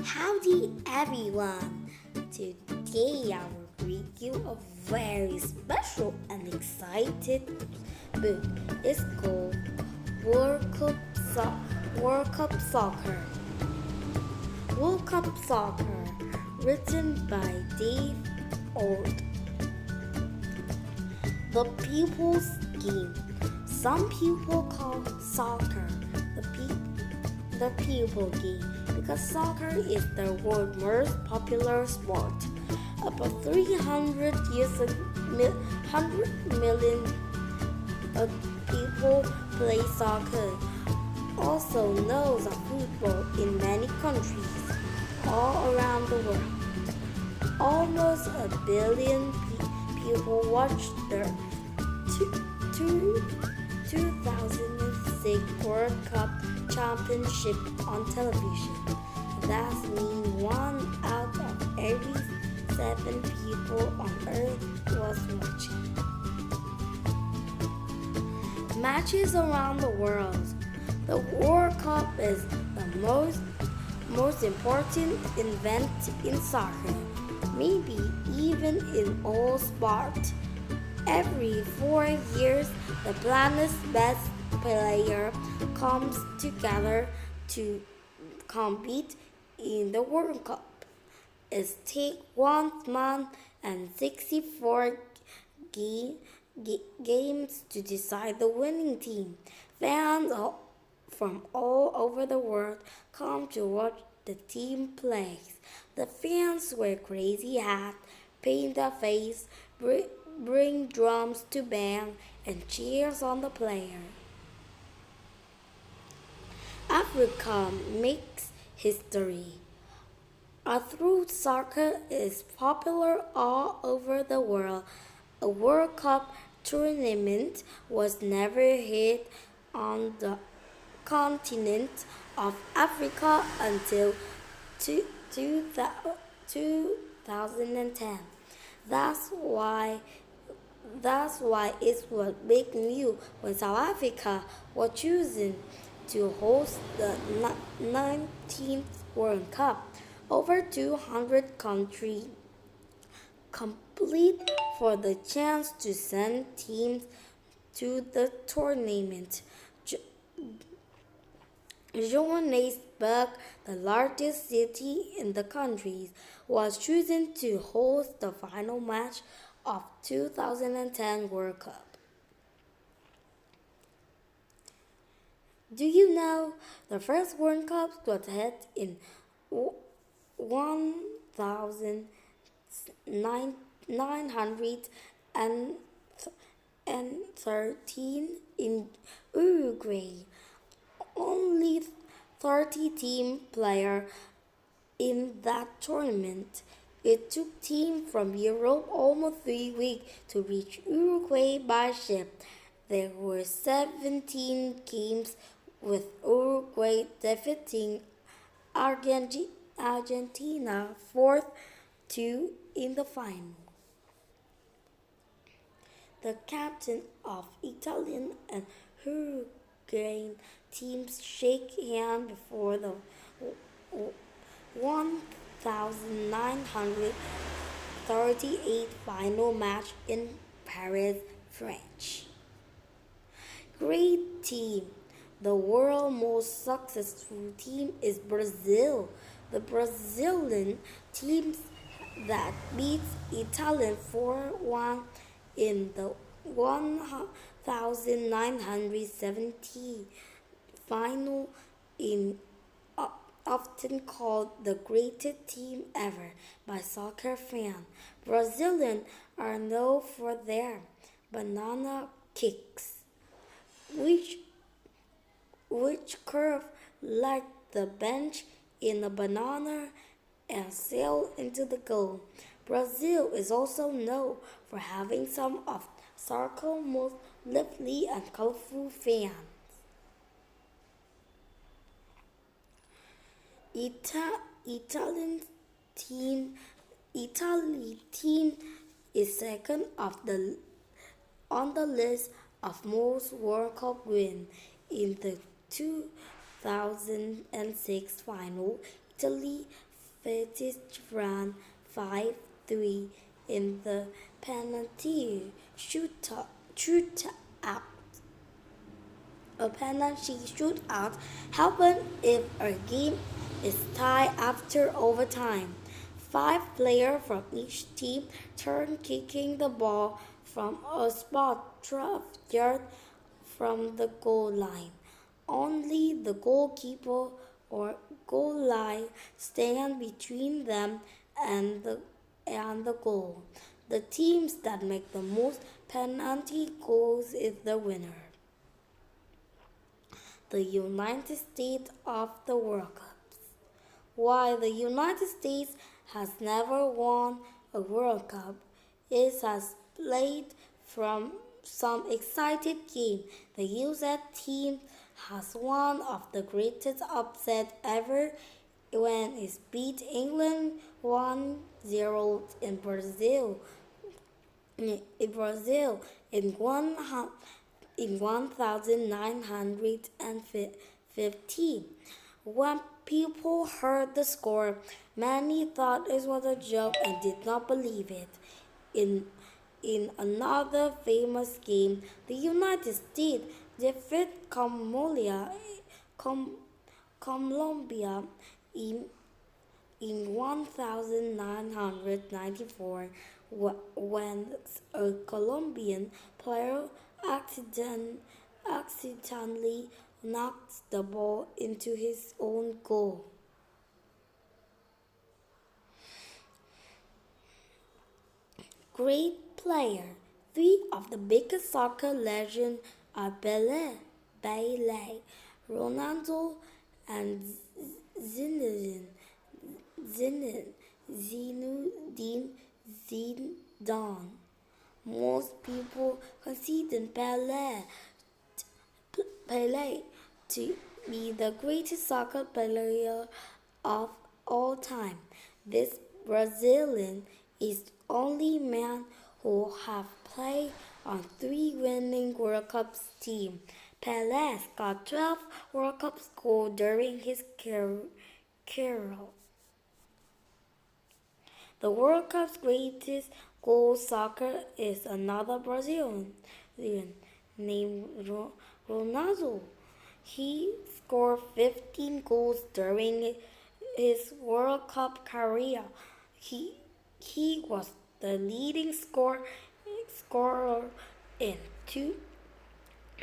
Howdy everyone! Today I will read you a very special and excited book. It's called World Cup Soccer. World Cup Soccer, written by Dave Old. The People's Game. Some people call soccer the people game because soccer is the world's most popular sport. About 100 million people play soccer, also known as football in many countries all around the world. Almost a billion people watch the 2006 World Cup Championship on television. That means 1 out of every 7 people on earth was watching. Matches around the world. The World Cup is the most important event in soccer, maybe even in all sports. Every 4 years, the planet's best player comes together to compete in the World Cup. It takes 164 games to decide the winning team. Fans from all over the world come to watch the team play. The fans wear crazy hats, paint their face, bring drums to bang, and cheers on the player. Africa makes history. Although soccer is popular all over the world, a World Cup tournament was never held on the continent of Africa until 2010. That's why it was big news when South Africa was chosen to host the 19th World Cup. Over 200 countries compete for the chance to send teams to the tournament. Johannesburg, the largest city in the country, was chosen to host the final match of 2010 World Cup. Do you know the first World Cup was held in 1913 in Uruguay? Only 30 team players in that tournament. It took teams from Europe almost 3 weeks to reach Uruguay by ship. There were 17 games with Uruguay defeating Argentina 4-2 in the final. The captain of Italian and Uruguayan teams shake hands before the 1938 final match in Paris, France. Great team. The world's most successful team is Brazil. The Brazilian team that beats Italy 4-1 in the 1970 final is often called the greatest team ever by soccer fans. Brazilians are known for their banana kicks, which curve like the bench in a banana and sail into the goal. Brazil is also known for having some of soccer's most lively and colorful fans. Italian team Italy team is second on the list of most World Cup wins. In the 2006 final, Italy defeated France 5-3 in the penalty shootout. A penalty shootout happens if a game is tied after overtime. Five players from each team turn kicking the ball from a spot 12 yards from the goal line. Only the goalkeeper or goal line stand between them and the goal. The teams that make the most penalty goals is the winner. The United States of the World Cups. While the United States has never won a World Cup, it has played from some exciting games. The US team has one of the greatest upsets ever when it beat England 1-0 in Brazil. In 1915. When people heard the score, many thought it was a joke and did not believe it. In another famous game, the United States defeated Colombia in 1994 when a Colombian player accidentally knocked the ball into his own goal. Great player. Three of the biggest soccer legends are Pelé, Ronaldo, and Zinedine Zidane. Most people consider Pelé to be the greatest soccer player of all time. This Brazilian is the only man who have played on three winning World Cup teams. Pelé got 12 World Cup goals during his career. The World Cup's greatest goal scorer is another Brazilian named Ronaldo. He scored 15 goals during his World Cup career. He was the leading scorer in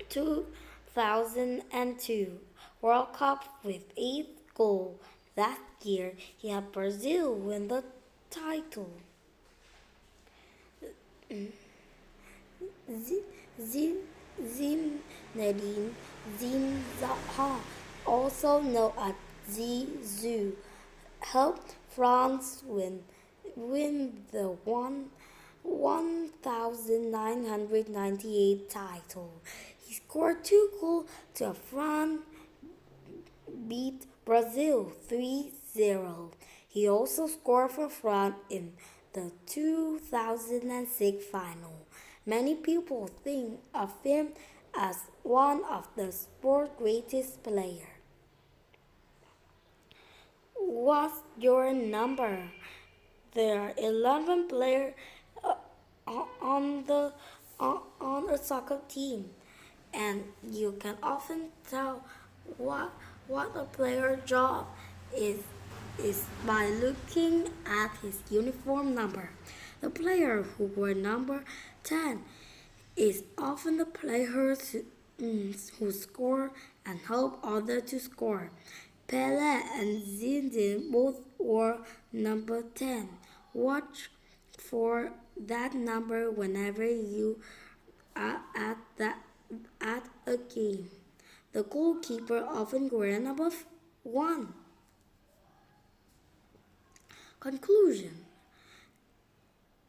2002 World Cup with 8 goals. That year, he helped Brazil win the title. Zinedine Zidane, also known as Zizou, helped France win the 1998 title. He scored 2 goals to France beat Brazil 3-0. He also scored for France in the 2006 final. Many people think of him as one of the sport's greatest players. What's your number? There are 11 players on a soccer team, and you can often tell what a player's job is by looking at his uniform number. The player who wore number 10 is often the player who score and help others to score. Pelé and Zidane both wore number 10. Watch for that number whenever you are at a game. The goalkeeper often wears number 1. Conclusion.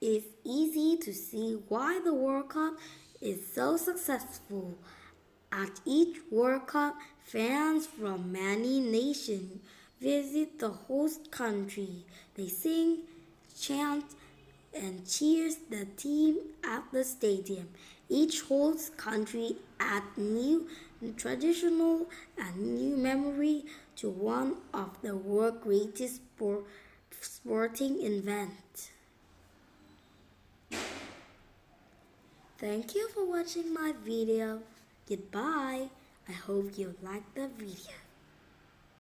It's easy to see why the World Cup is so successful. At each World Cup, fans from many nations visit the host country. They sing, chant, and cheers the team at the stadium. Each host country adds new traditional and new memory to one of the world's greatest sporting event. Thank you for watching my video. Goodbye. I hope you liked the video.